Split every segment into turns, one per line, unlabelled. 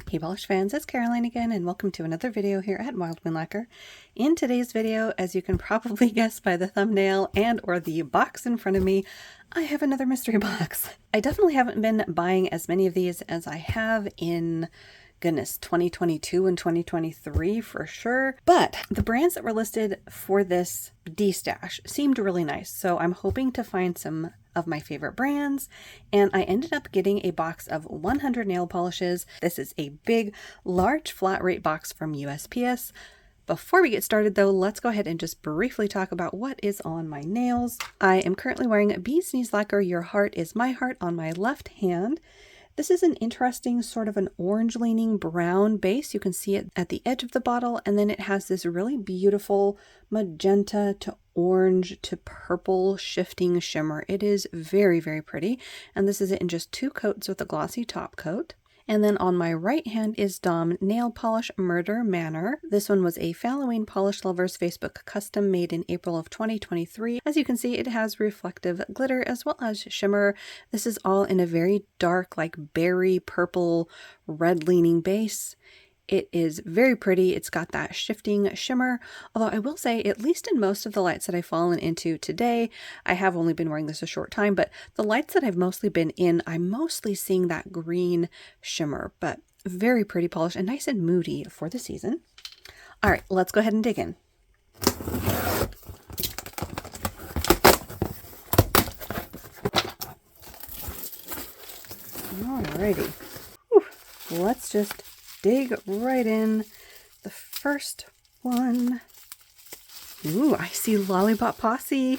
Hey polish fans, it's Caroline again and welcome to another video here at Wildwind Lacquer. In today's video, as you can probably guess by the thumbnail and or the box in front of me, I have another mystery box. I definitely haven't been buying as many of these as I have in, goodness, 2022 and 2023 for sure. But the brands that were listed for this D-stash seemed really nice, so I'm hoping to find some of my favorite brands, and I ended up getting a box of 100 nail polishes. This is a big, large flat rate box from USPS. Before we get started though, let's go ahead and just briefly talk about what is on my nails. I am currently wearing Bee's Knees Lacquer Your Heart is My Heart on my left hand. This is an interesting sort of an orange leaning brown base. You can see it at the edge of the bottle, and then it has this really beautiful magenta to orange to purple shifting shimmer. It is very, very pretty, and this is it in just 2 coats with a glossy top coat. And then on my right hand is Dom Nail Polish Murder Manor. This one was a Halloween Polish Lovers Facebook custom made in April of 2023. As you can see, it has reflective glitter as well as shimmer. This is all in a very dark, like berry purple, red leaning base. It is very pretty. It's got that shifting shimmer, although I will say, at least in most of the lights that I've fallen into today, I have only been wearing this a short time, but the lights that I've mostly been in, I'm mostly seeing that green shimmer, but very pretty polish and nice and moody for the season. All right, let's go ahead and dig in. Alrighty, whew. Let's just dig right in. The first one. Ooh, I see Lollipop Posse.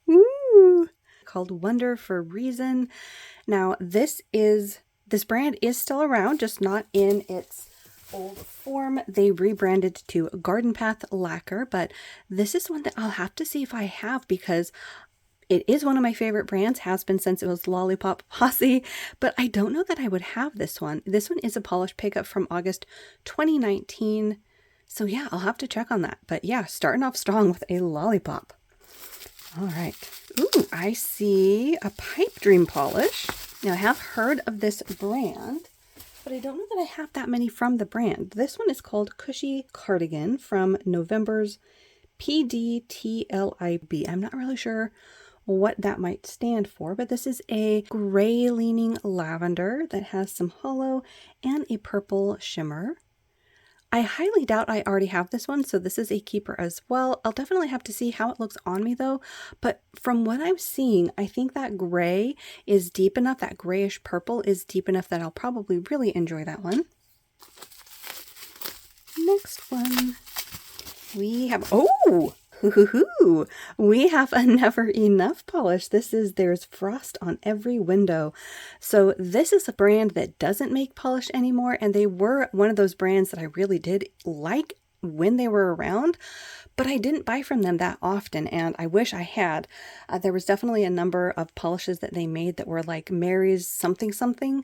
Ooh, called Wonder for a Reason. Now, this brand is still around, just not in its old form. They rebranded to Garden Path Lacquer, but this is one that I'll have to see if I have, because it is one of my favorite brands, has been since it was Lollipop Posse, but I don't know that I would have this one. This one is a polish pickup from August 2019. So yeah, I'll have to check on that. But yeah, starting off strong with a Lollipop. All right. Ooh, I see a Pipe Dream polish. Now I have heard of this brand, but I don't know that I have that many from the brand. This one is called Cushy Cardigan from November's PDTLIB. I'm not really sure what that might stand for, but this is a gray leaning lavender that has some hollow and a purple shimmer. I highly doubt I already have this one, so this is a keeper as well. I'll definitely have to see how it looks on me though, but from what I'm seeing, I think that gray is deep enough, that grayish purple is deep enough that I'll probably really enjoy that one. Next one, we have, oh! Hoo-hoo-hoo! We have a Never Enough polish. There's frost on every window. So this is a brand that doesn't make polish anymore, and they were one of those brands that I really did like when they were around, but I didn't buy from them that often, and I wish I had. There was definitely a number of polishes that they made that were like Mary's something something,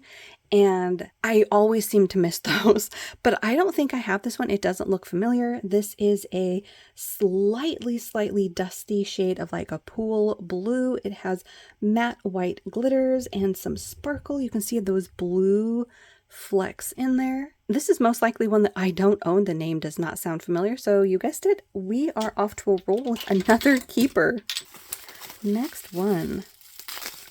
and I always seem to miss those, but I don't think I have this one. It doesn't look familiar. This is a slightly dusty shade of like a pool blue. It has matte white glitters and some sparkle. You can see those blue flecks in there. This is most likely one that I don't own. The name does not sound familiar, so you guessed it, we are off to a roll with another keeper. Next one.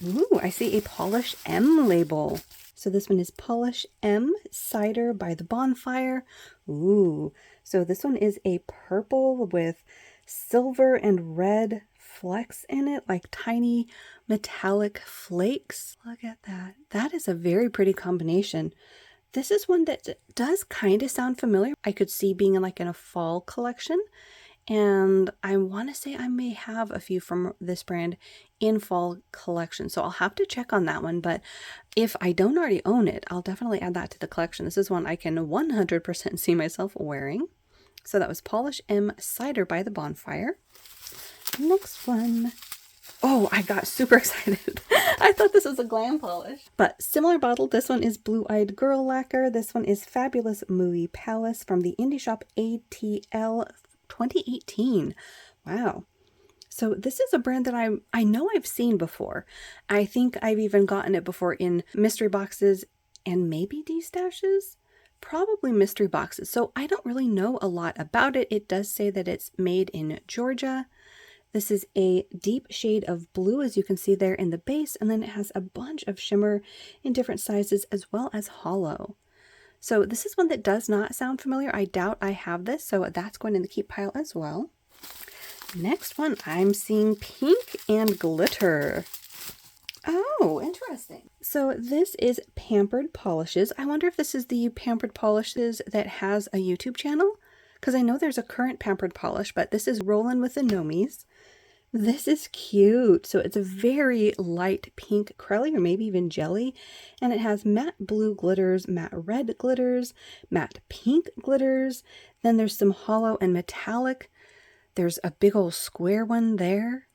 Ooh, I see a Polish M label. So this one is Polish M Cider by the Bonfire. Ooh, so this one is a purple with silver and red flecks in it, like tiny metallic flakes. Look at that. That is a very pretty combination. This is one that does kind of sound familiar. I could see being in a fall collection, and I want to say I may have a few from this brand in fall collection, so I'll have to check on that one. But if I don't already own it, I'll definitely add that to the collection. This is one I can 100% see myself wearing. So that was Polish M Cider by the Bonfire. Next one. Oh, I got super excited. I thought this was a glam polish. But similar bottle, this one is Blue Eyed Girl Lacquer. This one is Fabulous Mooey Palace from the indie shop ATL 2018. Wow. So this is a brand that I know I've seen before. I think I've even gotten it before in mystery boxes and maybe D-stashes, probably mystery boxes. So I don't really know a lot about it. It does say that it's made in Georgia. This is a deep shade of blue, as you can see there in the base, and then it has a bunch of shimmer in different sizes as well as hollow. So this is one that does not sound familiar. I doubt I have this, so that's going in the keep pile as well. Next one, I'm seeing pink and glitter. Oh, interesting. So this is Pampered Polishes. I wonder if this is the Pampered Polishes that has a YouTube channel, because I know there's a current Pampered Polish, but this is Rollin' with the Nomies. This is cute. So it's a very light pink crelly, or maybe even jelly, and it has matte blue glitters, matte red glitters, matte pink glitters. Then there's some hollow and metallic. There's a big old square one there.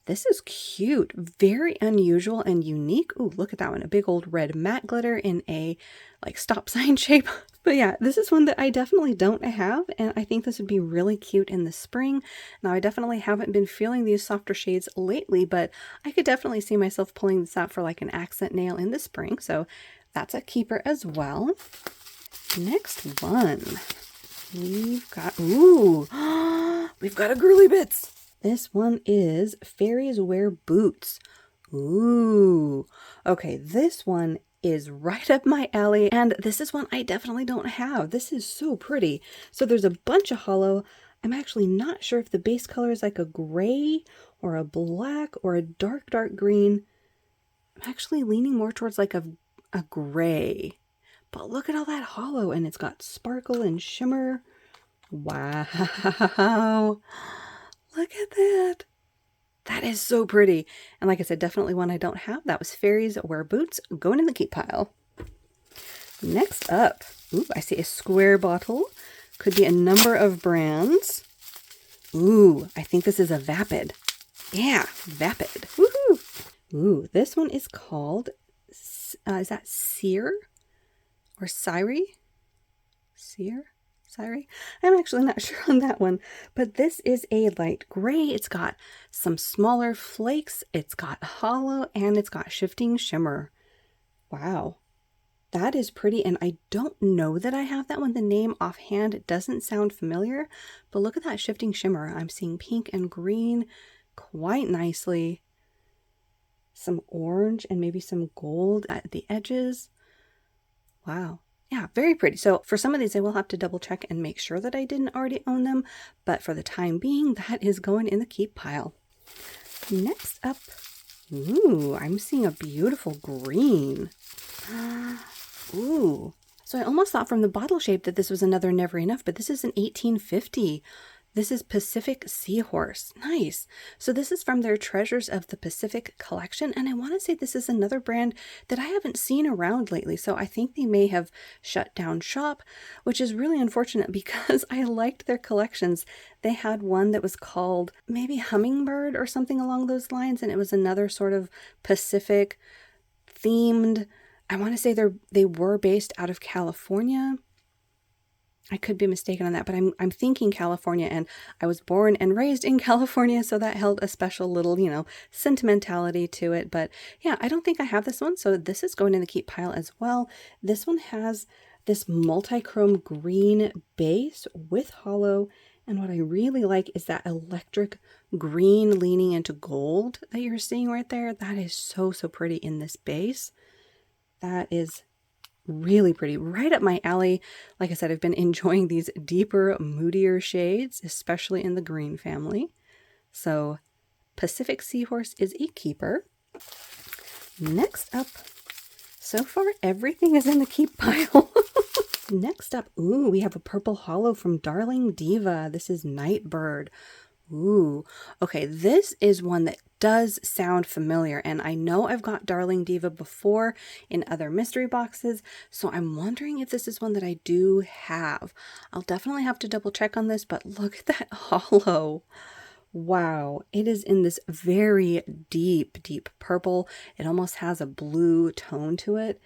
This is cute, very unusual and unique. Ooh, look at that one, a big old red matte glitter in a like stop sign shape. But yeah, this is one that I definitely don't have, and I think this would be really cute in the spring. Now, I definitely haven't been feeling these softer shades lately, but I could definitely see myself pulling this out for like an accent nail in the spring, so that's a keeper as well. Next one, we've got, ooh, we've got a Girly Bits. This one is Fairies Wear Boots. Ooh, okay, this one is right up my alley, and this is one I definitely don't have. This is so pretty. So there's a bunch of hollow. I'm actually not sure if the base color is like a gray or a black or a dark green. I'm actually leaning more towards like a gray. But look at all that hollow, and it's got sparkle and shimmer. Wow. Look at that. That is so pretty. And like I said, definitely one I don't have. That was Fairies Wear Boots, going in the keep pile. Next up, ooh, I see a square bottle. Could be a number of brands. Ooh, I think this is a Vapid. Yeah, Vapid. Woohoo! Ooh, this one is called, is that Seer? Or Siri? Seer? Sorry, I'm actually not sure on that one, but this is a light gray. It's got some smaller flakes, it's got hollow, and it's got shifting shimmer. Wow, that is pretty, and I don't know that I have that one. The name offhand, it doesn't sound familiar, but look at that shifting shimmer. I'm seeing pink and green quite nicely. Some orange and maybe some gold at the edges. Wow. Yeah, very pretty. So for some of these, I will have to double check and make sure that I didn't already own them. But for the time being, that is going in the keep pile. Next up, ooh, I'm seeing a beautiful green. Ooh. So I almost thought from the bottle shape that this was another Never Enough, but this is an 1850. This is Pacific Seahorse. Nice. So this is from their Treasures of the Pacific collection, and I want to say this is another brand that I haven't seen around lately, so I think they may have shut down shop, which is really unfortunate because I liked their collections. They had one that was called maybe Hummingbird or something along those lines, and it was another sort of Pacific themed. I want to say they were based out of California. I could be mistaken on that, but I'm thinking California, and I was born and raised in California, so that held a special little, sentimentality to it. But yeah, I don't think I have this one, so this is going in the keep pile as well. This one has this multi-chrome green base with hollow, and what I really like is that electric green leaning into gold that you're seeing right there. That is so pretty in this base. That is really pretty, right up my alley. Like I said, I've been enjoying these deeper, moodier shades, especially in the green family. So Pacific Seahorse is a keeper. Next up, so far everything is in the keep pile. Next up, ooh, we have a purple hollow from Darling Diva. This is Nightbird. Ooh, okay, this is one that does sound familiar, and I know I've got Darling Diva before in other mystery boxes, so I'm wondering if this is one that I do have. I'll definitely have to double check on this, but look at that hollow. Wow, it is in this very deep purple. It almost has a blue tone to it.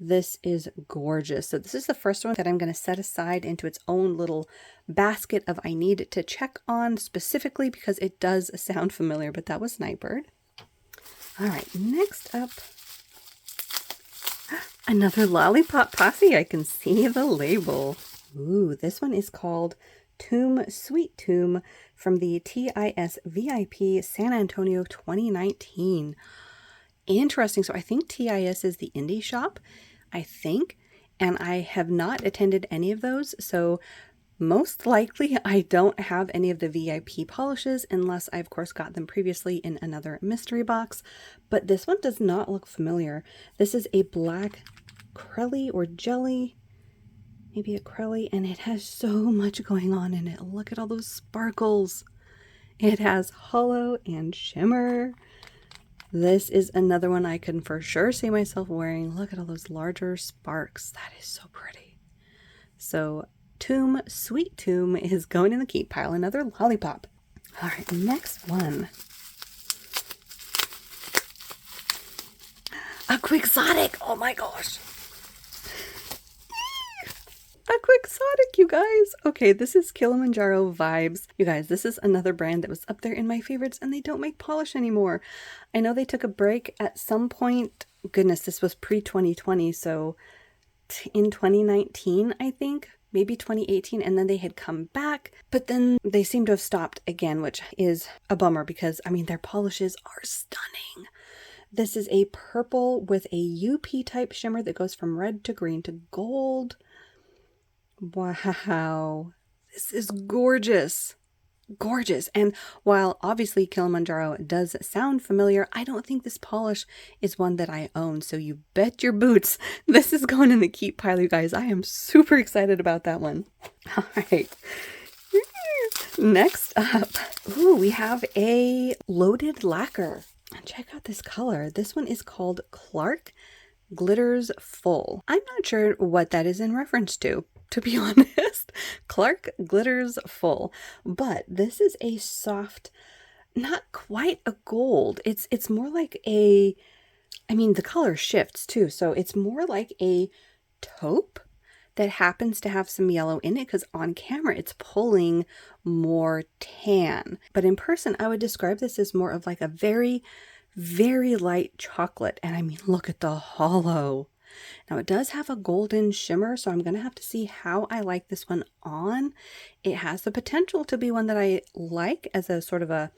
This is gorgeous. So this is the first one that I'm going to set aside into its own little basket of I need to check on specifically because it does sound familiar, but that was Nightbird. All right, next up, Another Lollipop Posse. I can see the label. Ooh, this one is called Tomb Sweet Tomb from the TIS VIP San Antonio 2019. Interesting. So I think TIS is the indie shop, I think, and I have not attended any of those. So most likely I don't have any of the VIP polishes unless I, of course, got them previously in another mystery box. But this one does not look familiar. This is a black crelly or jelly, maybe a crelly, and it has so much going on in it. Look at all those sparkles. It has hollow and shimmer. This is another one I can for sure see myself wearing. Look at all those larger sparks. That is so pretty. So Tomb Sweet Tomb is going in the keep pile. Another lollipop. All right, next one. A Quixotic. Oh my gosh. A Quixotic, you guys. Okay, this is Kilimanjaro Vibes. You guys, this is another brand that was up there in my favorites, and they don't make polish anymore. I know they took a break at some point. Goodness, this was pre-2020, so in 2019, I think. Maybe 2018, and then they had come back, but then they seem to have stopped again, which is a bummer because, I mean, their polishes are stunning. This is a purple with a UP type shimmer that goes from red to green to gold. Wow, this is gorgeous. Gorgeous. And while obviously Kilimanjaro does sound familiar, I don't think this polish is one that I own. So you bet your boots this is going in the keep pile, you guys. I am super excited about that one. All right. Next up, ooh, we have a loaded lacquer. And check out this color. This one is called Clark Glitters Full. I'm not sure what that is in reference to be honest. Clark Glitters Full. But this is a soft, not quite a gold. It's more like a, I mean, the color shifts too. So it's more like a taupe that happens to have some yellow in it because on camera it's pulling more tan. But in person, I would describe this as more of like a very, very light chocolate. And I mean, look at the hollow. Now it does have a golden shimmer, so I'm going to have to see how I like this one on. It has the potential to be one that I like as a sort of a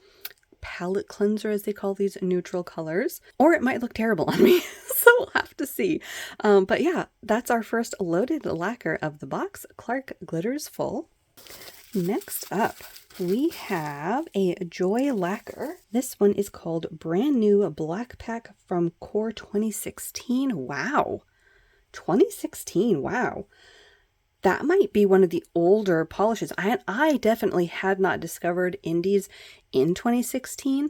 palette cleanser, as they call these neutral colors, or it might look terrible on me, so we'll have to see. But yeah, that's our first loaded lacquer of the box, Clark Glitters Full. Next up, we have a Joy Lacquer. This one is called Brand New Black Pack from Core 2016. Wow. 2016. Wow. That might be one of the older polishes. I definitely had not discovered indies in 2016.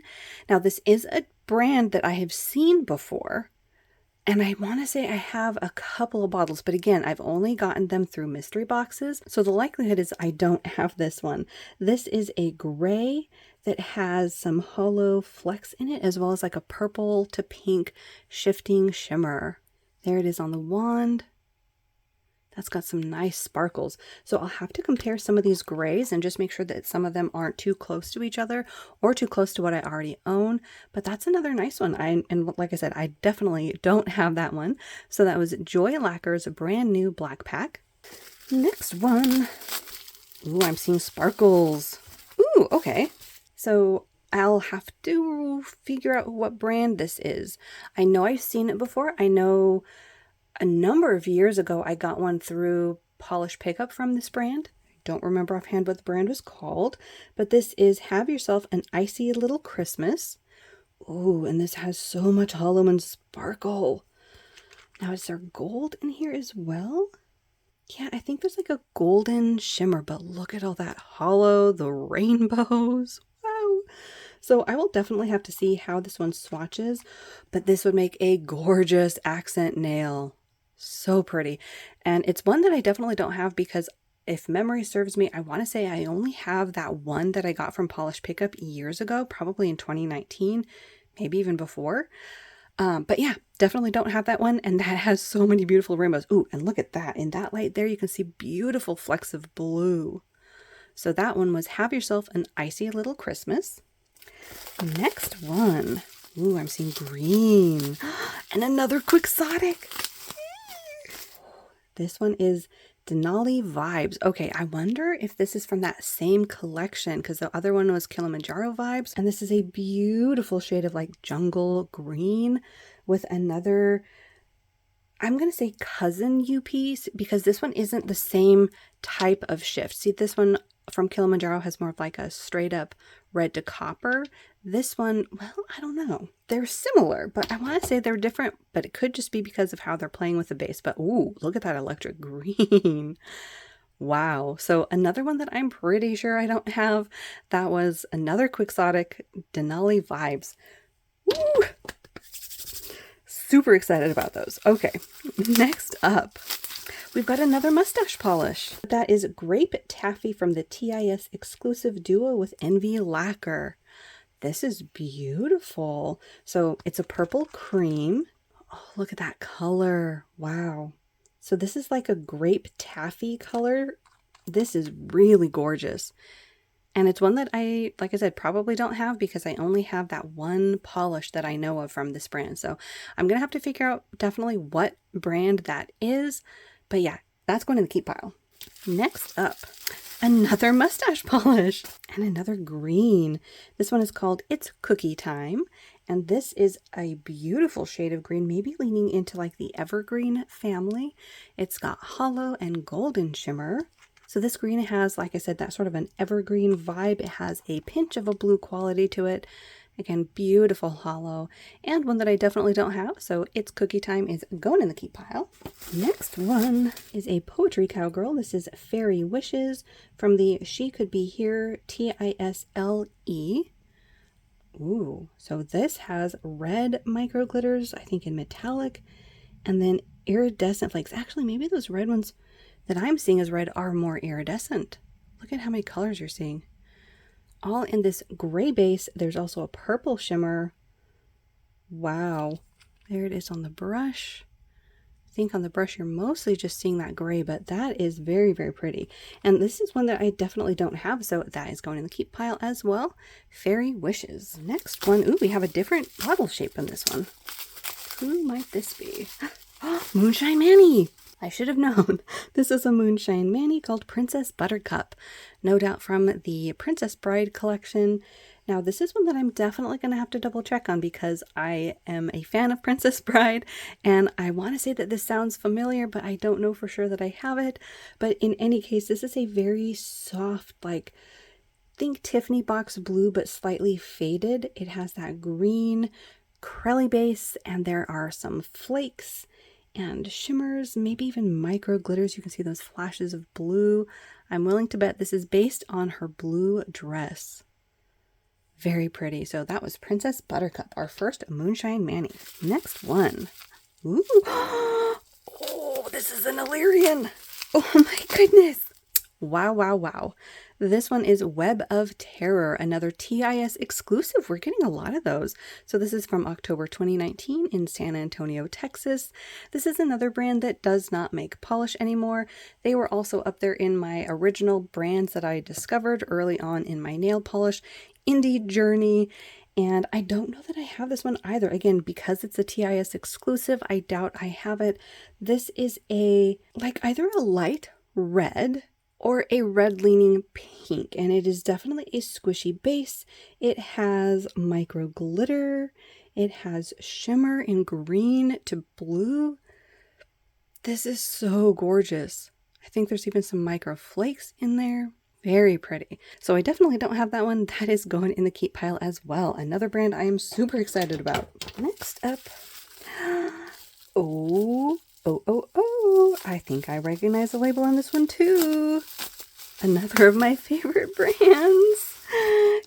Now, this is a brand that I have seen before. And I want to say I have a couple of bottles, but again, I've only gotten them through mystery boxes. So the likelihood is I don't have this one. This is a gray that has some hollow flecks in it, as well as like a purple to pink shifting shimmer. There it is on the wand. That's got some nice sparkles. So I'll have to compare some of these grays and just make sure that some of them aren't too close to each other or too close to what I already own. But that's another nice one. And like I said, I definitely don't have that one. So that was Joy Lacquer's Brand New Black Pack. Next one. Ooh, I'm seeing sparkles. Ooh, okay. So I'll have to figure out what brand this is. I know I've seen it before. I know a number of years ago, I got one through Polish Pickup from this brand. I don't remember offhand what the brand was called, but this is Have Yourself an Icy Little Christmas. Ooh, and this has so much hollow and sparkle. Now, is there gold in here as well? Yeah, I think there's like a golden shimmer, but look at all that hollow, the rainbows. Wow. So I will definitely have to see how this one swatches, but this would make a gorgeous accent nail. So pretty. And it's one that I definitely don't have because if memory serves me, I want to say I only have that one that I got from Polish Pickup years ago, probably in 2019, maybe even before. But yeah, definitely don't have that one. And that has so many beautiful rainbows. Ooh, and look at that. In that light there, you can see beautiful flecks of blue. So that one was Have Yourself an Icy Little Christmas. Next one. Ooh, I'm seeing green. And another Quixotic. This one is Denali Vibes. Okay, I wonder if this is from that same collection because the other one was Kilimanjaro Vibes. And this is a beautiful shade of like jungle green with another, I'm going to say cousin U piece because this one isn't the same type of shift. See, this one from Kilimanjaro has more of like a straight up red to copper. This one, well, I don't know. They're similar, but I want to say they're different, but it could just be because of how they're playing with the base. But ooh, look at that electric green. Wow. So another one that I'm pretty sure I don't have, that was another Quixotic Denali Vibes. Woo! Super excited about those. Okay, next up, we've got another mustache polish. That is Grape Taffy from the TIS exclusive duo with Envy Lacquer. This is beautiful. So it's a purple cream. Oh, look at that color. Wow. So this is like a grape taffy color. This is really gorgeous. And it's one that I, like I said, probably don't have because I only have that one polish that I know of from this brand. So I'm going to have to figure out definitely what brand that is. But yeah, that's going in the keep pile. Next up, another mustache polish and another green. This one is called It's Cookie Time. And this is a beautiful shade of green, maybe leaning into like the evergreen family. It's got hollow and golden shimmer. So this green has, like I said, that sort of an evergreen vibe. It has a pinch of a blue quality to it. Again, beautiful hollow, and one that I definitely don't have. So It's Cookie Time is going in the keep pile. Next one is a Poetry Cowgirl. This is Fairy Wishes from the She Could Be Here TISLE. Ooh, so this has red micro glitters, I think in metallic, and then iridescent flakes. Actually, maybe those red ones that I'm seeing as red are more iridescent. Look at how many colors you're seeing. All in this gray base. There's also a purple shimmer. Wow. There it is on the brush. I think on the brush you're mostly just seeing that gray, but that is very, very pretty. And this is one that I definitely don't have, so that is going in the keep pile as well. Fairy Wishes. Next one. Ooh, we have a different bottle shape in this one. Who might this be? Moonshine Manny! I should have known. This is a Moonshine Manny called Princess Buttercup. No doubt from the Princess Bride collection. Now, this is one that I'm definitely going to have to double check on because I am a fan of Princess Bride, and I want to say that this sounds familiar, but I don't know for sure that I have it. But in any case, this is a very soft, like, think Tiffany box blue, but slightly faded. It has that green crelly base, and there are some flakes and shimmers, maybe even micro glitters. You can see those flashes of blue. I'm willing to bet this is based on her blue dress. Very pretty. So that was Princess Buttercup, our first Moonshine Manny. Next one. Ooh. Oh, this is an Illyrian. Oh my goodness. Wow, wow, wow. This one is Web of Terror, another TIS exclusive. We're getting a lot of those. So this is from October 2019 in San Antonio, Texas. This is another brand that does not make polish anymore. They were also up there in my original brands that I discovered early on in my nail polish indie journey. And I don't know that I have this one either. Again, because it's a TIS exclusive, I doubt I have it. This is a, like either a light red or a red leaning pink, and it is definitely a squishy base. It has micro glitter. It has shimmer in green to blue. This is so gorgeous. I think there's even some micro flakes in there. Very pretty. So I definitely don't have that one. That is going in the keep pile as well. Another brand I am super excited about. Next up. Oh, I think I recognize the label on this one too. Another of my favorite brands.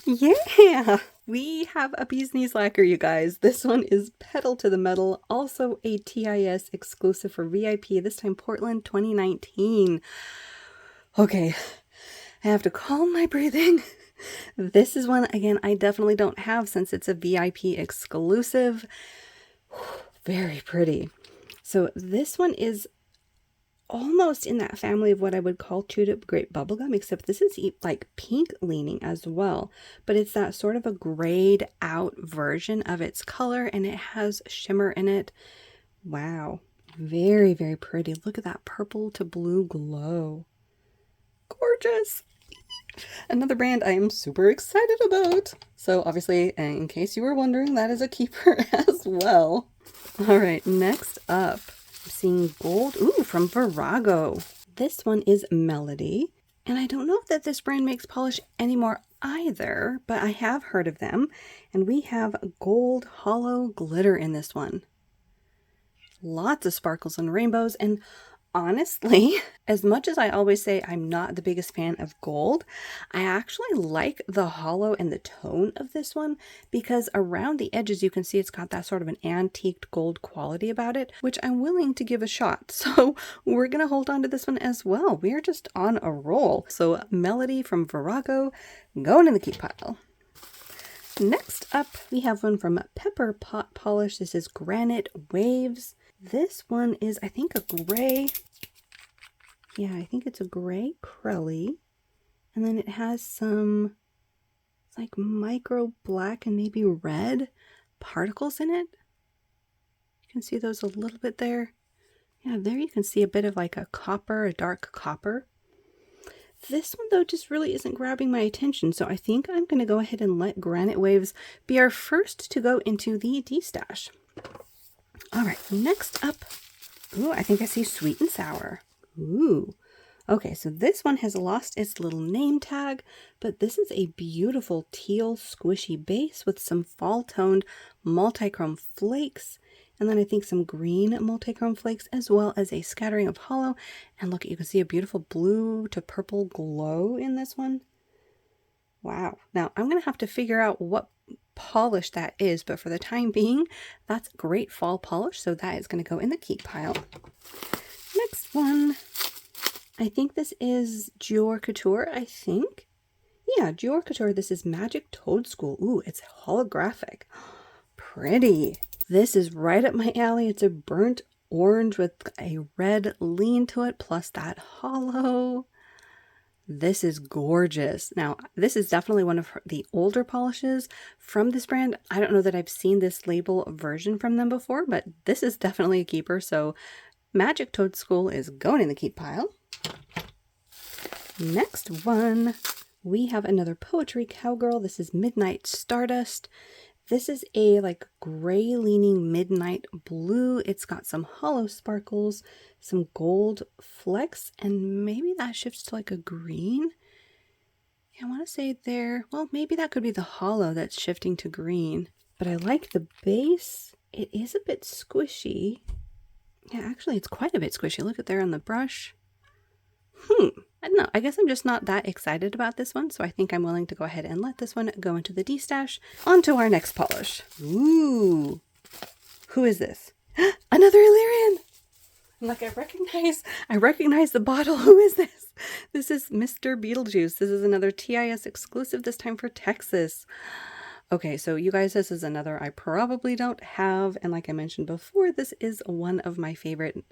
Yeah, we have a bee's knees lacquer, you guys. This one is Pedal to the Metal, also a TIS exclusive for VIP, this time Portland 2019. Okay, I have to calm my breathing. This is one, again, I definitely don't have since it's a VIP exclusive. Very pretty. So this one is almost in that family of what I would call chewed up grape bubblegum, except this is like pink leaning as well, but it's that sort of a grayed out version of its color, and it has shimmer in it. Wow, Very, very pretty. Look at that purple to blue glow. Gorgeous. Another brand I am super excited about. So obviously, in case you were wondering, that is a keeper as well. All right, next up, I'm seeing gold. Ooh, from Virago. This one is Melody. And I don't know that this brand makes polish anymore either, but I have heard of them. And we have gold hollow glitter in this one. Lots of sparkles and rainbows. And honestly, as much as I always say I'm not the biggest fan of gold, I actually like the hollow and the tone of this one because around the edges you can see it's got that sort of an antiqued gold quality about it, which I'm willing to give a shot. So we're going to hold on to this one as well. We are just on a roll. So Melody from Virago going in the keep pile. Next up, we have one from Pepper Pot Polish. This is Granite Waves. This one is, I think, a gray. Yeah, I think it's a gray Crelly. And then it has some, it's like micro black and maybe red particles in it. You can see those a little bit there. Yeah, there you can see a bit of like a copper, a dark copper. This one, though, just really isn't grabbing my attention. So I think I'm going to go ahead and let Granite Waves be our first to go into the D-stash. All right, next up, ooh, I think I see Sweet and Sour. Ooh, okay, so this one has lost its little name tag, but this is a beautiful teal squishy base with some fall-toned multichrome flakes, and then I think some green multichrome flakes, as well as a scattering of hollow. And look, you can see a beautiful blue to purple glow in this one. Wow. Now, I'm going to have to figure out what polish that is, but for the time being, that's great fall polish, so that is going to go in the keep pile. Next one, I think this is Dior Couture, I think. Yeah, Dior Couture. This is Magic Toad School. Ooh, it's holographic. Pretty. This is right up my alley. It's a burnt orange with a red lean to it, plus that hollow. This is gorgeous. Now, this is definitely one of the older polishes from this brand. I don't know that I've seen this label version from them before, but this is definitely a keeper. So Magic Toad School is going in the keep pile. Next one, we have another Poetry Cowgirl. This is Midnight Stardust. This is a like gray leaning midnight blue. It's got some hollow sparkles, some gold flecks, and maybe that shifts to like a green. Yeah, I want to say there, well, maybe that could be the hollow that's shifting to green. But I like the base. It is a bit squishy. Yeah, actually, it's quite a bit squishy. Look at there on the brush. I don't know. I guess I'm just not that excited about this one, so I think I'm willing to go ahead and let this one go into the D-stash. On to our next polish. Ooh. Who is this? Another Illyrian! I'm like, I recognize the bottle. Who is this? This is Mr. Beetlejuice. This is another TIS exclusive, this time for Texas. Okay, so you guys, this is another I probably don't have, and like I mentioned before, this is one of my favorite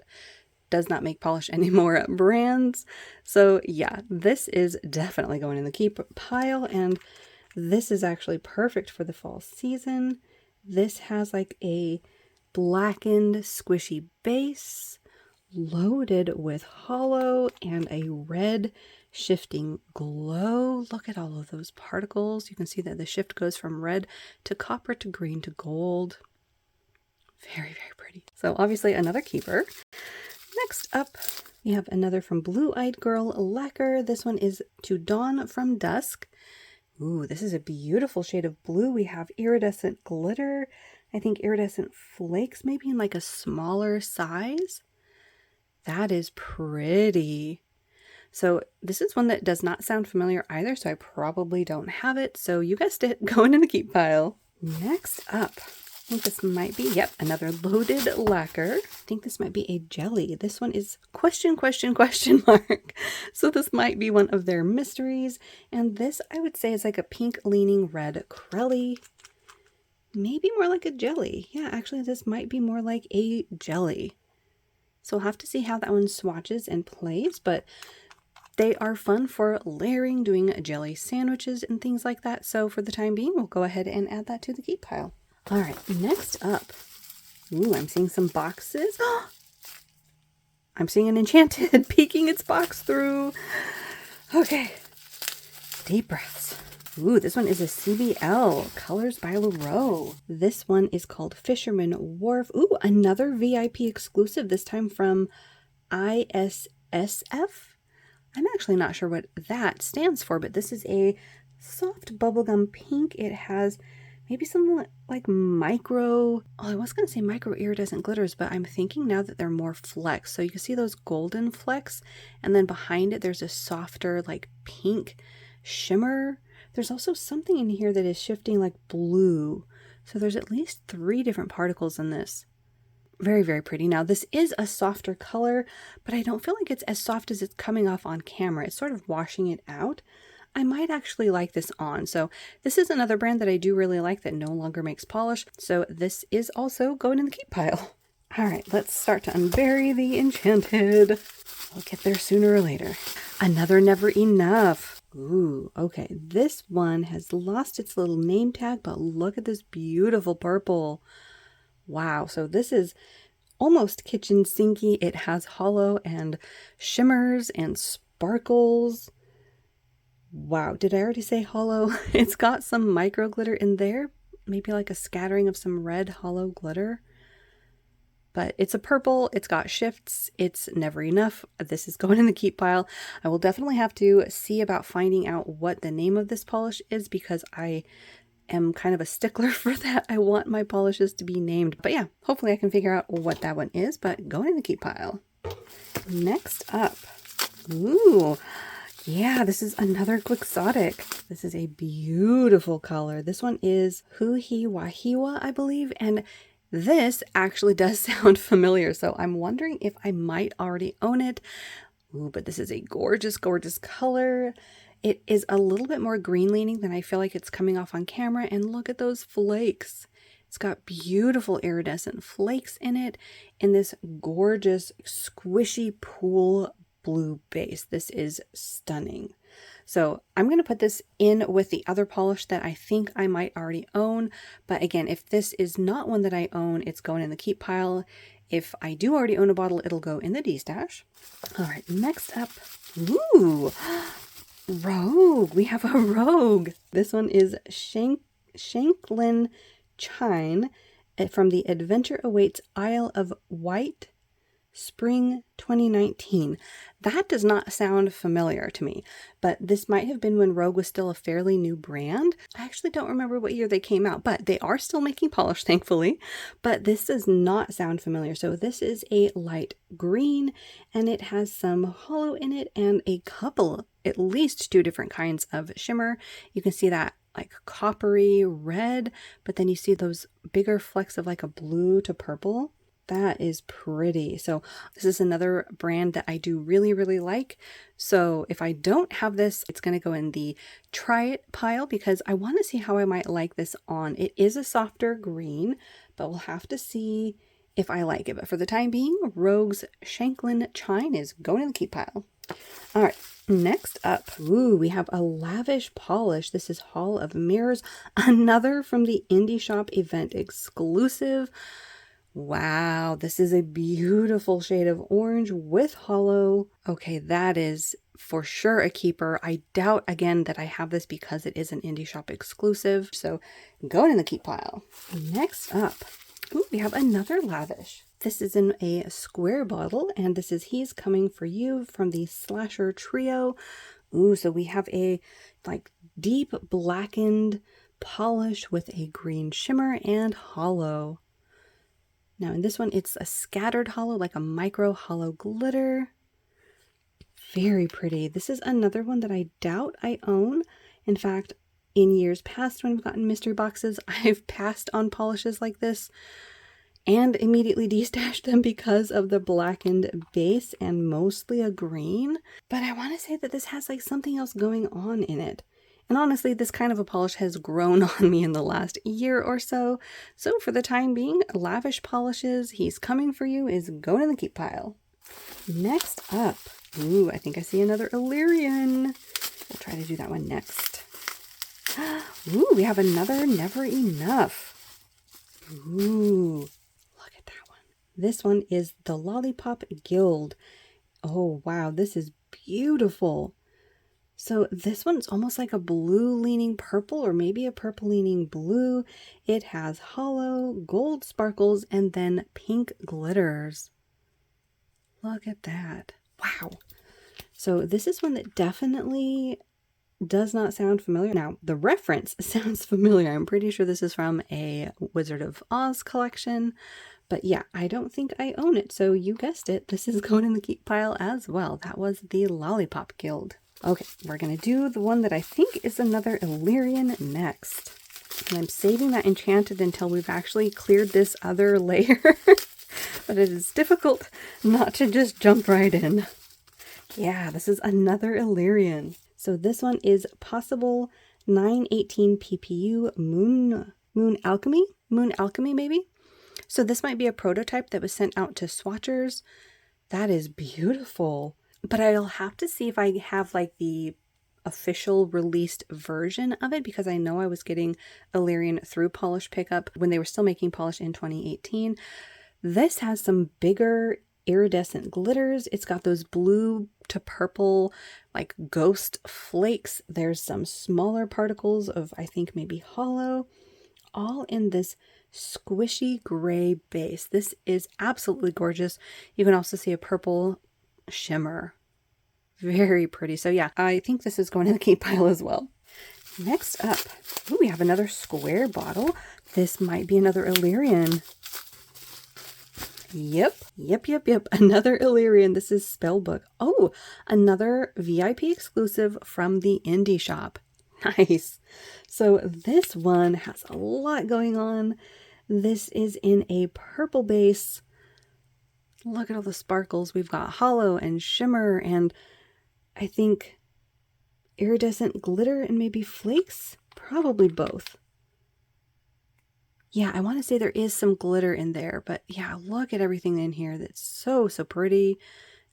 does not make polish anymore brands. So yeah, this is definitely going in the keep pile, and this is actually perfect for the fall season. This has like a blackened squishy base loaded with hollow and a red shifting glow. Look at all of those particles. You can see that the shift goes from red to copper to green to gold. Very, very pretty. So obviously another keeper. Next up, we have another from Blue Eyed Girl, Lacquer. This one is To Dawn from Dusk. Ooh, this is a beautiful shade of blue. We have iridescent glitter. I think iridescent flakes, maybe in like a smaller size. That is pretty. So this is one that does not sound familiar either, so I probably don't have it. So you guessed it, going in the keep pile. Next up, I think this might be, yep, another loaded lacquer. I think this might be a jelly. This one is question mark. So this might be one of their mysteries. And this, I would say, is like a pink leaning red Crelly. Maybe more like a jelly. Yeah, actually, this might be more like a jelly. So we'll have to see how that one swatches and plays, but they are fun for layering, doing jelly sandwiches and things like that. So for the time being, we'll go ahead and add that to the keep pile. All right, next up. Ooh, I'm seeing some boxes. I'm seeing an enchanted peeking its box through. Okay. Deep breaths. Ooh, this one is a CBL. Colors by Leroux. This one is called Fisherman Wharf. Ooh, another VIP exclusive, this time from ISSF. I'm actually not sure what that stands for, but this is a soft bubblegum pink. It has maybe something like micro, I was going to say micro iridescent glitters, but I'm thinking now that they're more flecks. So you can see those golden flecks, and then behind it there's a softer like pink shimmer. There's also something in here that is shifting like blue. So there's at least 3 different particles in this. Very, very pretty. Now, this is a softer color, but I don't feel like it's as soft as it's coming off on camera. It's sort of washing it out. I might actually like this on. So this is another brand that I do really like that no longer makes polish. So this is also going in the keep pile. All right, let's start to unbury the enchanted. We'll get there sooner or later. Another Never Enough. Ooh, okay. This one has lost its little name tag, but look at this beautiful purple. Wow, so this is almost kitchen sinky. It has hollow and shimmers and sparkles. Wow, did I already say hollow? It's got some micro glitter in there, maybe like a scattering of some red hollow glitter. But it's a purple, it's got shifts, it's never enough. This is going in the keep pile. I will definitely have to see about finding out what the name of this polish is, because I am kind of a stickler for that. I want my polishes to be named. But yeah, hopefully I can figure out what that one is, but going in the keep pile. Next up. Ooh, yeah, this is another Quixotic. This is a beautiful color. This one is Huhi Wahiwa, I believe, and this actually does sound familiar, so I'm wondering if I might already own it. Ooh, but this is a gorgeous, gorgeous color. It is a little bit more green leaning than I feel like it's coming off on camera. And look at those flakes. It's got beautiful iridescent flakes in it in this gorgeous squishy pool blue base. This is stunning. So I'm going to put this in with the other polish that I think I might already own. But again, if this is not one that I own, it's going in the keep pile. If I do already own a bottle, it'll go in the D-stash. All right, next up. Ooh, Rogue. We have a Rogue. This one is Shanklin Chine from the Adventure Awaits Isle of Wight Spring 2019. That does not sound familiar to me, but this might have been when Rogue was still a fairly new brand. I actually don't remember what year they came out, but they are still making polish, thankfully. But this does not sound familiar. So this is a light green, and it has some hollow in it and a couple, at least 2 different kinds of shimmer. You can see that like coppery red, but then you see those bigger flecks of like a blue to purple. That is pretty. So this is another brand that I do really, really like. So if I don't have this, it's going to go in the try it pile because I want to see how I might like this on. It is a softer green, but we'll have to see if I like it. But for the time being, Rogue's Shanklin Chine is going in the keep pile. All right, next up, ooh, we have a lavish polish. This is Hall of Mirrors, another from the Indie Shop event exclusive. Wow, this is a beautiful shade of orange with hollow. Okay, that is for sure a keeper. I doubt again that I have this because it is an Indie Shop exclusive. So going in the keep pile. Next up, ooh, we have another lavish. This is in a square bottle, and this is He's Coming For You from the Slasher Trio. Ooh, so we have a like deep blackened polish with a green shimmer and hollow. Now in this one, it's a scattered hollow, like a micro hollow glitter. Very pretty. This is another one that I doubt I own. In fact, in years past when I've gotten mystery boxes, I've passed on polishes like this and immediately destashed them because of the blackened base and mostly a green. But I want to say that this has like something else going on in it. And honestly, this kind of a polish has grown on me in the last year or so. So for the time being, lavish polishes, He's Coming For You is going in the keep pile. Next up, ooh, I think I see another Illyrian. We'll try to do that one next. Ooh, we have another Never Enough. Ooh, look at that one. This one is the Lollipop Guild. Oh, wow, this is beautiful. So this one's almost like a blue leaning purple, or maybe a purple leaning blue. It has hollow, gold sparkles, and then pink glitters. Look at that. Wow. So this is one that definitely does not sound familiar. Now, the reference sounds familiar. I'm pretty sure this is from a Wizard of Oz collection. But yeah, I don't think I own it. So you guessed it. This is going in the keep pile as well. That was the Lollipop Guild. Okay, we're going to do the one that I think is another Illyrian next. And I'm saving that enchanted until we've actually cleared this other layer. But it is difficult not to just jump right in. Yeah, this is another Illyrian. So this one is Possible 918 PPU Moon Alchemy? Moon Alchemy, maybe? So this might be a prototype that was sent out to swatchers. That is beautiful. But I'll have to see if I have like the official released version of it, because I know I was getting Illyrian through Polish Pickup when they were still making polish in 2018. This has some bigger iridescent glitters. It's got those blue to purple like ghost flakes. There's some smaller particles of, I think, maybe hollow, all in this squishy gray base. This is absolutely gorgeous. You can also see a purple shimmer. Very pretty. So yeah, I think this is going in the keep pile as well. Next up, ooh, we have another square bottle. This might be another Illyrian. Yep. Another Illyrian. This is Spellbook. Oh, another VIP exclusive from the indie shop. Nice. So this one has a lot going on. This is in a purple base. Look at all the sparkles. We've got hollow and shimmer and I think iridescent glitter and maybe flakes. Probably both. Yeah, I want to say there is some glitter in there, but yeah, look at everything in here. That's so pretty.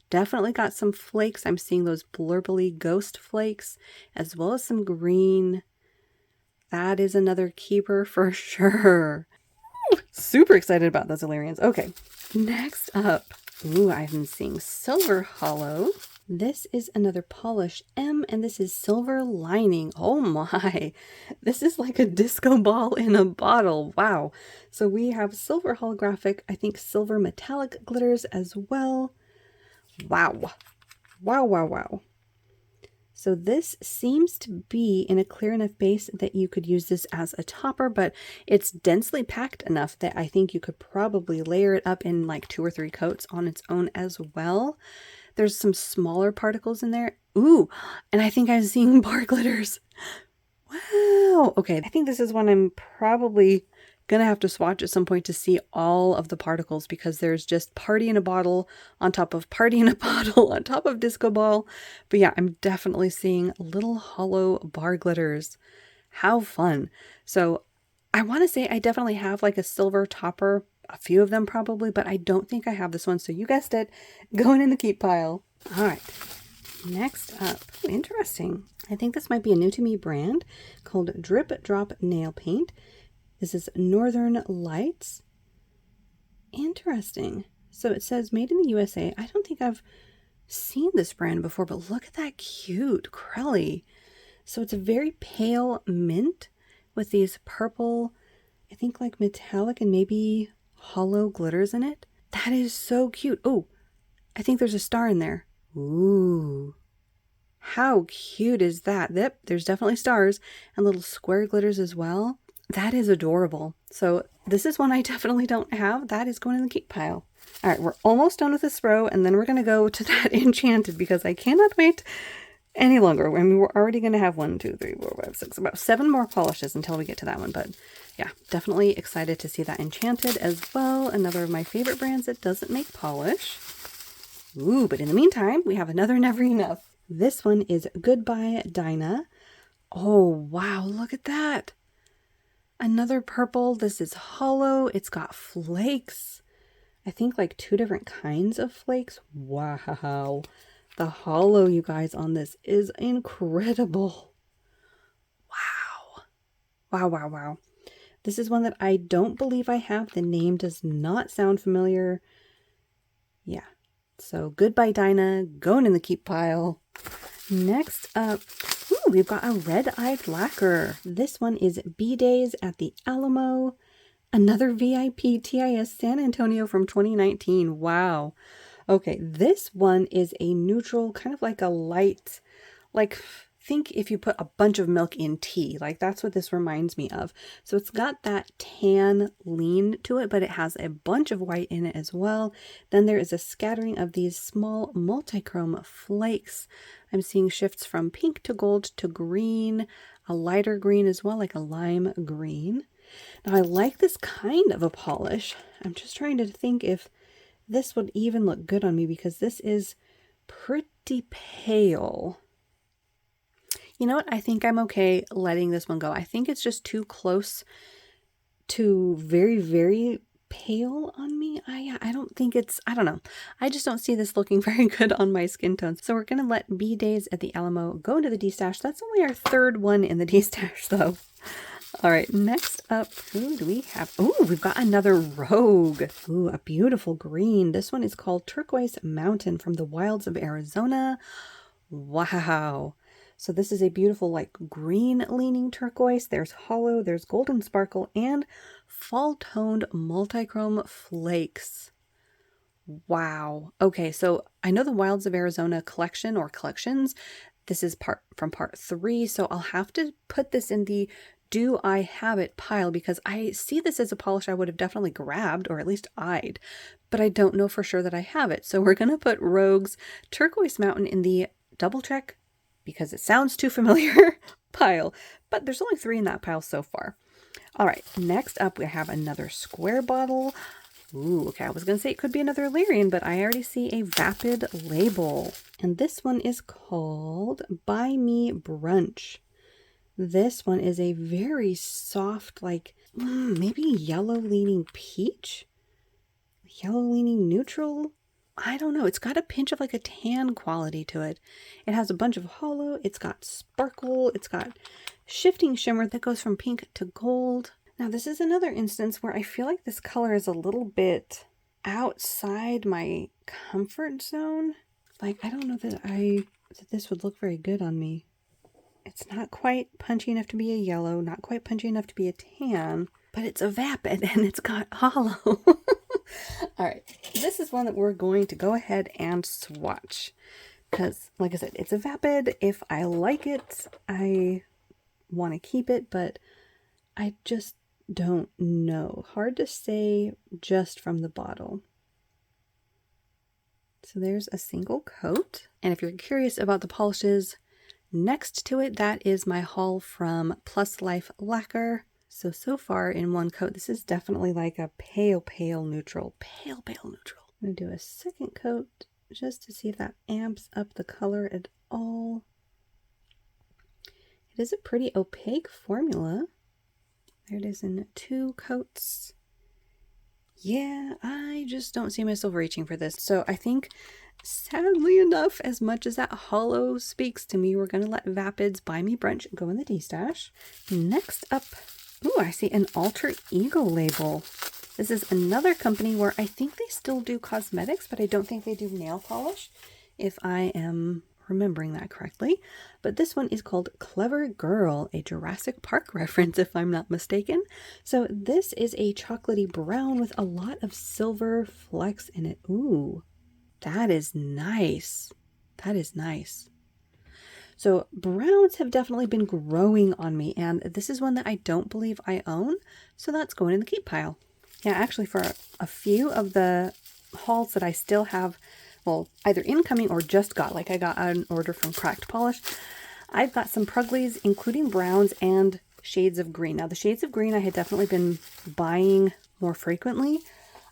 Definitely got some flakes. I'm seeing those blurbly ghost flakes, as well as some green. That is another keeper for sure. Ooh, super excited about those Illyrians. Okay, next up. Ooh, I've been seeing Silver Hollow. This is another Polish M, and this is Silver Lining. Oh my, this is like a disco ball in a bottle. Wow. So we have silver holographic, I think silver metallic glitters as well. Wow. Wow. So this seems to be in a clear enough base that you could use this as a topper, but it's densely packed enough that I think you could probably layer it up in like 2 or 3 coats on its own as well. There's some smaller particles in there. Ooh, and I think I'm seeing bar glitters. Wow. Okay, I think this is one I'm probably gonna have to swatch at some point to see all of the particles, because there's just party in a bottle on top of party in a bottle on top of disco ball. But yeah, I'm definitely seeing little hollow bar glitters. How fun. So I want to say I definitely have like a silver topper, a few of them probably, but I don't think I have this one. So you guessed it, going in the keep pile. All right, next up. Ooh, interesting. I think this might be a new to me brand called Drip Drop Nail Paint. This is Northern Lights. Interesting. So it says made in the USA. I don't think I've seen this brand before, but look at that cute Crelly. So it's a very pale mint with these purple, I think like metallic and maybe hollow glitters in it. That is so cute. Oh, I think there's a star in there. Ooh. How cute is that? Yep, there's definitely stars and little square glitters as well. That is adorable. So this is one I definitely don't have. That is going in the keep pile. All right, we're almost done with this row, and then we're going to go to that enchanted because I cannot wait any longer. I mean, we're already going to have 1, 2, 3, 4, 5, 6, about 7 more polishes until we get to that one. But yeah, definitely excited to see that enchanted as well. Another of my favorite brands that doesn't make polish. Ooh, but in the meantime, we have another Never Enough. This one is Goodbye Dinah. Oh, wow, look at that. Another purple. This is hollow. It's got flakes. I think like 2 different kinds of flakes. Wow. The hollow, you guys, on this is incredible. Wow. This is one that I don't believe I have. The name does not sound familiar. Yeah. So goodbye, Dinah. Going in the keep pile. Next up, ooh, we've got a red-eyed lacquer. This one is B-Days at the Alamo. Another VIP TIS San Antonio from 2019. Wow. Okay, this one is a neutral, kind of like a light, like think if you put a bunch of milk in tea, like that's what this reminds me of. So it's got that tan lean to it, but it has a bunch of white in it as well. Then there is a scattering of these small multichrome flakes. I'm seeing shifts from pink to gold to green, a lighter green as well, like a lime green. Now I like this kind of a polish. I'm just trying to think if this would even look good on me because this is pretty pale. You know what? I think I'm okay letting this one go. I think it's just too close to very, very pale on me. I don't think it's, I don't know. I just don't see this looking very good on my skin tones. So we're going to let B-Days at the Alamo go into the D-stash. That's only our third one in the D-stash though. All right, next up, who do we have? Oh, we've got another Rogue. Ooh, a beautiful green. This one is called Turquoise Mountain from the wilds of Arizona. Wow. So this is a beautiful like green leaning turquoise. There's hollow, there's golden sparkle, and fall toned multichrome flakes. Wow. Okay, so I know the Wilds of Arizona collection or collections. This is from part 3, so I'll have to put this in the do I have it pile because I see this as a polish I would have definitely grabbed or at least eyed, but I don't know for sure that I have it. So we're going to put Rogue's Turquoise Mountain in the double check because it sounds too familiar pile, but there's only 3 in that pile so far. All right, next up we have another square bottle. Ooh, okay, I was going to say it could be another Lyrian, but I already see a Vapid label. And this one is called Buy Me Brunch. This one is a very soft, like maybe yellow leaning peach? Yellow leaning neutral? I don't know. It's got a pinch of like a tan quality to it. It has a bunch of hollow. It's got sparkle. It's got shifting shimmer that goes from pink to gold. Now this is another instance where I feel like this color is a little bit outside my comfort zone. Like I don't know that this would look very good on me. It's not quite punchy enough to be a yellow, not quite punchy enough to be a tan, but it's a Vapid and it's got hollow. All right, this is one that we're going to go ahead and swatch because, like I said, it's a Vapid. If I like it, I want to keep it, but I just don't know. Hard to say just from the bottle. So there's a single coat. And if you're curious about the polishes next to it, that is my haul from Plus Life Lacquer. So far in one coat, this is definitely like a pale neutral. Pale neutral. I'm going to do a second coat just to see if that amps up the color at all. It is a pretty opaque formula. There it is in 2 coats. Yeah, I just don't see myself reaching for this. So I think, sadly enough, as much as that hollow speaks to me, we're going to let Vapid's Buy Me Brunch go in the D-stash. Next up, ooh, I see an Alter Ego label. This is another company where I think they still do cosmetics, but I don't think they do nail polish, if I am remembering that correctly. But this one is called Clever Girl, a Jurassic Park reference if I'm not mistaken. So this is a chocolatey brown with a lot of silver flecks in it. Ooh, that is nice. That is nice. So browns have definitely been growing on me, and this is one that I don't believe I own, so that's going in the keep pile. Yeah, actually for a few of the hauls that I still have, well, either incoming or just got, like I got an order from Cracked Polish, I've got some Pruglies, including browns and shades of green. Now the shades of green I had definitely been buying more frequently,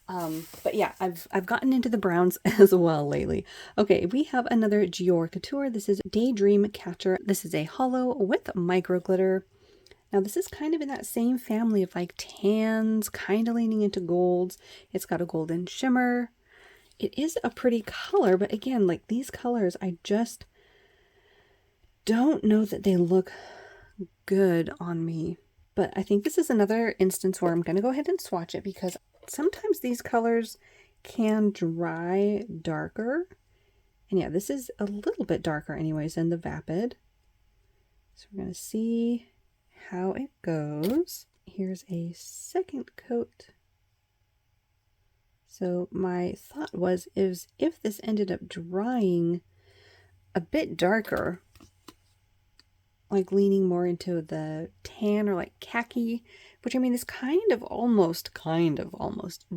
but yeah, I've gotten into the browns as well lately. Okay, we have another Dior Couture. This is Daydream Catcher. This is a hollow with micro glitter. Now this is kind of in that same family of like tans, kind of leaning into golds. It's got a golden shimmer. It is a pretty color, but again, like these colors, I just don't know that they look good on me. But I think this is another instance where I'm going to go ahead and swatch it because sometimes these colors can dry darker. And yeah, this is a little bit darker anyways than the Vapid. So we're going to see how it goes. Here's a second coat. So my thought was if this ended up drying a bit darker, like leaning more into the tan or like khaki, which I mean this kind of almost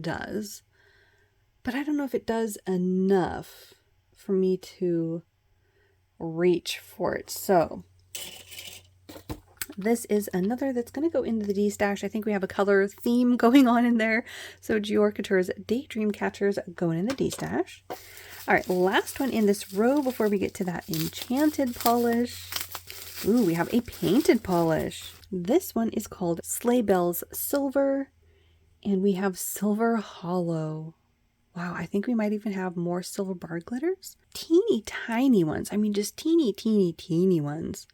does. But I don't know if it does enough for me to reach for it. So this is another that's going to go into the D stash. I think we have a color theme going on in there. So Dior Couture's Daydream Catchers going in the D stash. All right, last one in this row before we get to that enchanted polish. Ooh, we have a painted polish. This one is called Sleigh Bells Silver, and we have Silver Hollow. Wow, I think we might even have more silver bar glitters. Teeny tiny ones. I mean, just teeny ones.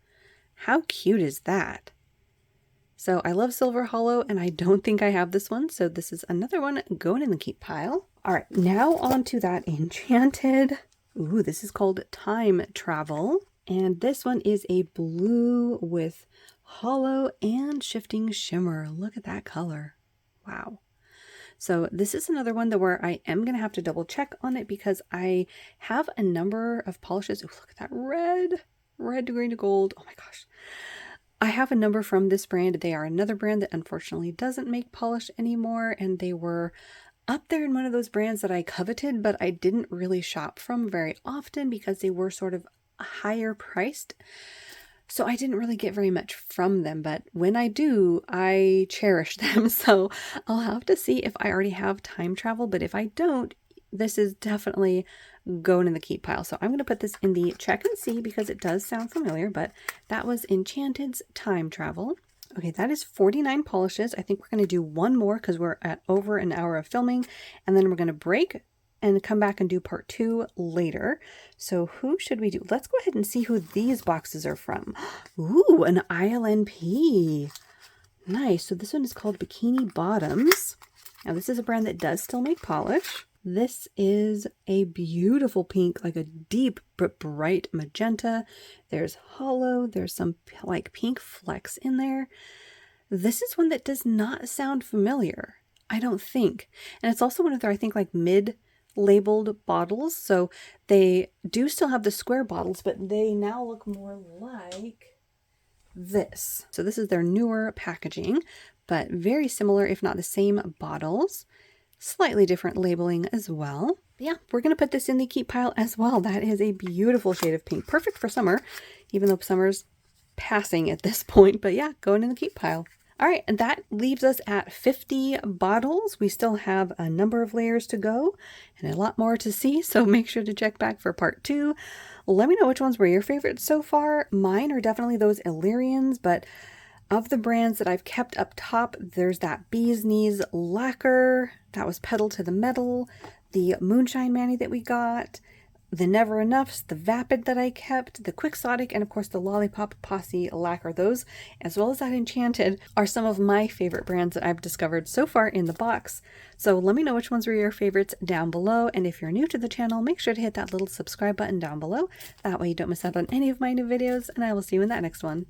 How cute is that? So I love Silver Hollow, and I don't think I have this one. So this is another one going in the keep pile. All right, now on to that enchanted. Ooh, this is called Time Travel. And this one is a blue with hollow and shifting shimmer. Look at that color. Wow. So this is another one that where I am going to have to double check on it because I have a number of polishes. Ooh, look at that red to green to gold. Oh my gosh. I have a number from this brand. They are another brand that unfortunately doesn't make polish anymore. And they were up there in one of those brands that I coveted, but I didn't really shop from very often because they were sort of higher priced. So I didn't really get very much from them, but when I do, I cherish them. So I'll have to see if I already have Time Travel, but if I don't, this is definitely going in the keep pile. So I'm going to put this in the check and see because it does sound familiar, but that was Enchanted's Time Travel. Okay, that is 49 polishes. I think we're going to do one more because we're at over an hour of filming, and then we're going to break and come back and do part 2 later. So who should we do? Let's go ahead and see who these boxes are from. Ooh, an ILNP. Nice. So this one is called Bikini Bottoms. Now this is a brand that does still make polish. This is a beautiful pink, like a deep but bright magenta. There's hollow. There's some like pink flecks in there. This is one that does not sound familiar, I don't think. And it's also one of their, I think, like mid-labeled bottles. So they do still have the square bottles, but they now look more like this. So this is their newer packaging, but very similar, if not the same bottles. Slightly different labeling as well. But yeah, we're going to put this in the keep pile as well. That is a beautiful shade of pink. Perfect for summer, even though summer's passing at this point. But yeah, going in the keep pile. All right, and that leaves us at 50 bottles. We still have a number of layers to go and a lot more to see, so make sure to check back for part 2. Let me know which ones were your favorites so far. Mine are definitely those Illyrians, but of the brands that I've kept up top, there's that Bee's Knees Lacquer, that was Pedal to the Metal, the Moonshine Manny that we got, the Never Enoughs, the Vapid that I kept, the Quixotic, and of course the Lollipop Posse Lacquer. Those, as well as that Enchanted, are some of my favorite brands that I've discovered so far in the box. So let me know which ones were your favorites down below, and if you're new to the channel, make sure to hit that little subscribe button down below. That way you don't miss out on any of my new videos, and I will see you in that next one.